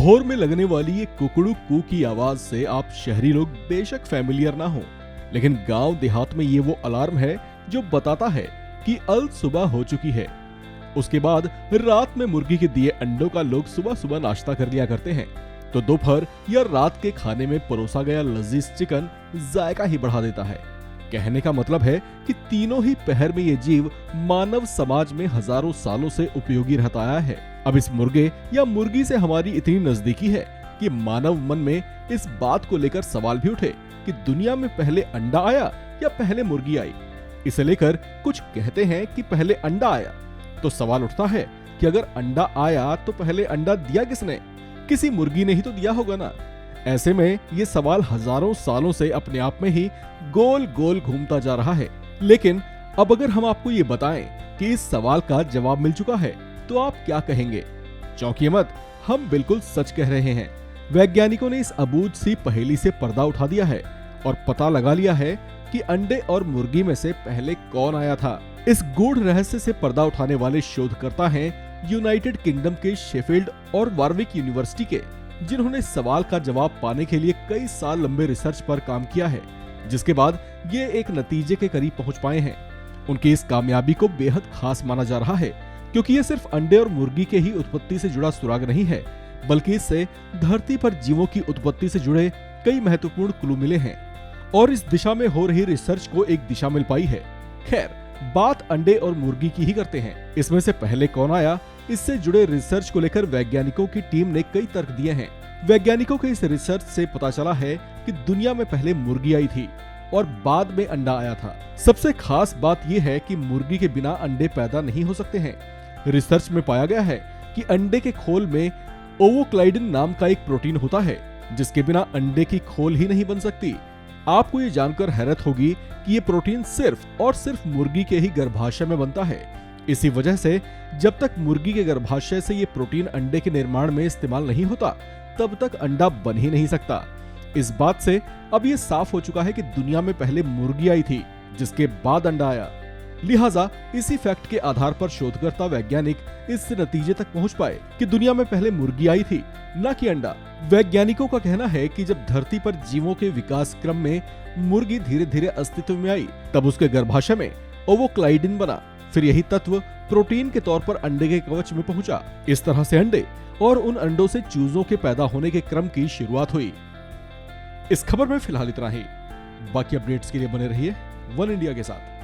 भोर में लगने वाली ये कुकड़ू कू की आवाज से आप शहरी लोग बेशक फैमिलियर ना हो, लेकिन गांव देहात में ये वो अलार्म है जो बताता है कि अल सुबह हो चुकी है। उसके बाद रात में मुर्गी के दिए अंडों का लोग सुबह सुबह नाश्ता कर लिया करते हैं, तो दोपहर या रात के खाने में परोसा गया लजीज चिकन जायका ही बढ़ा देता है। कहने का मतलब है कि तीनों ही पहर में ये जीव मानव समाज में हजारों सालों से उपयोगी रहता आया है। अब इस मुर्गे या मुर्गी से हमारी इतनी नजदीकी है कि मानव मन में इस बात को लेकर सवाल भी उठे कि दुनिया में पहले अंडा आया या पहले मुर्गी आई। इसे लेकर कुछ कहते हैं कि पहले अंडा आया, तो सवाल उठता है कि अगर अंडा आया तो पहले अंडा दिया किसने? किसी मुर्गी ने ही तो दिया होगा ना। ऐसे में ये सवाल हजारों सालों से अपने आप में ही गोल गोल घूमता जा रहा है। लेकिन अब अगर हम आपको ये बताएं कि इस सवाल का जवाब मिल चुका है, तो आप क्या कहेंगे? चौंकिए मत, हम बिल्कुल सच कह रहे हैं। वैज्ञानिकों ने इस अबूझ सी पहेली से पर्दा उठा दिया है और पता लगा लिया है कि अंडे और मुर्गी में से पहले कौन आया था। इस गूढ़ रहस्य से पर्दा उठाने वाले शोधकर्ता हैं यूनाइटेड किंगडम के शेफील्ड और वारविक यूनिवर्सिटी के, जिन्होंने इस सवाल का जवाब पाने के लिए कई साल लंबे रिसर्च पर काम किया है, जिसके बाद ये एक नतीजे के करीब पहुंच पाए हैं। उनकी इस कामयाबी को बेहद खास माना जा रहा है, क्योंकि ये सिर्फ अंडे और मुर्गी के ही उत्पत्ति से जुड़ा सुराग नहीं है, बल्कि इससे धरती पर जीवों की उत्पत्ति से जुड़े कई महत्वपूर्ण क्लू मिले हैं और इस दिशा में हो रही रिसर्च को एक दिशा मिल पाई है। खैर, बात अंडे और मुर्गी की ही करते हैं। इसमें से पहले कौन आया, इससे जुड़े रिसर्च को लेकर वैज्ञानिकों की टीम ने कई तर्क दिए हैं। वैज्ञानिकों के इस रिसर्च से पता चला है कि दुनिया में पहले मुर्गी आई थी और बाद में अंडा आया था। सबसे खास बात यह है कि मुर्गी के बिना अंडे पैदा नहीं हो सकते हैं। रिसर्च में पाया गया है कि अंडे के खोल में ओवोक्लाइडिन नाम का एक प्रोटीन होता है, जिसके बिना अंडे की खोल ही नहीं बन सकती। आपको ये जानकर हैरत होगी कि ये प्रोटीन सिर्फ और सिर्फ मुर्गी के ही गर्भाशय में बनता है। इसी वजह से जब तक मुर्गी के गर्भाशय से ये प्रोटीन अंडे के निर्माण में इस्तेमाल नहीं होता, तब तक अंडा बन ही नहीं सकता। इस बात से अब ये साफ हो चुका है कि दुनिया में पहले मुर्गी आई थी, जिसके बाद अंडा आया। लिहाजा इसी फैक्ट के आधार पर शोधकर्ता वैज्ञानिक इस नतीजे तक पहुंच पाए कि दुनिया में पहले मुर्गी आई थी, न कि अंडा। वैज्ञानिकों का कहना है कि जब धरती पर जीवों के विकास क्रम में मुर्गी धीरे धीरे अस्तित्व में आई, तब उसके गर्भाशय में ओवोक्लाइडिन बना। फिर यही तत्व प्रोटीन के तौर पर अंडे के कवच में पहुंचा। इस तरह से अंडे और उन अंडों से चूजों के पैदा होने के क्रम की शुरुआत हुई। इस खबर में फिलहाल इतना ही। बाकी अपडेट्स के लिए बने रहिए वन इंडिया के साथ।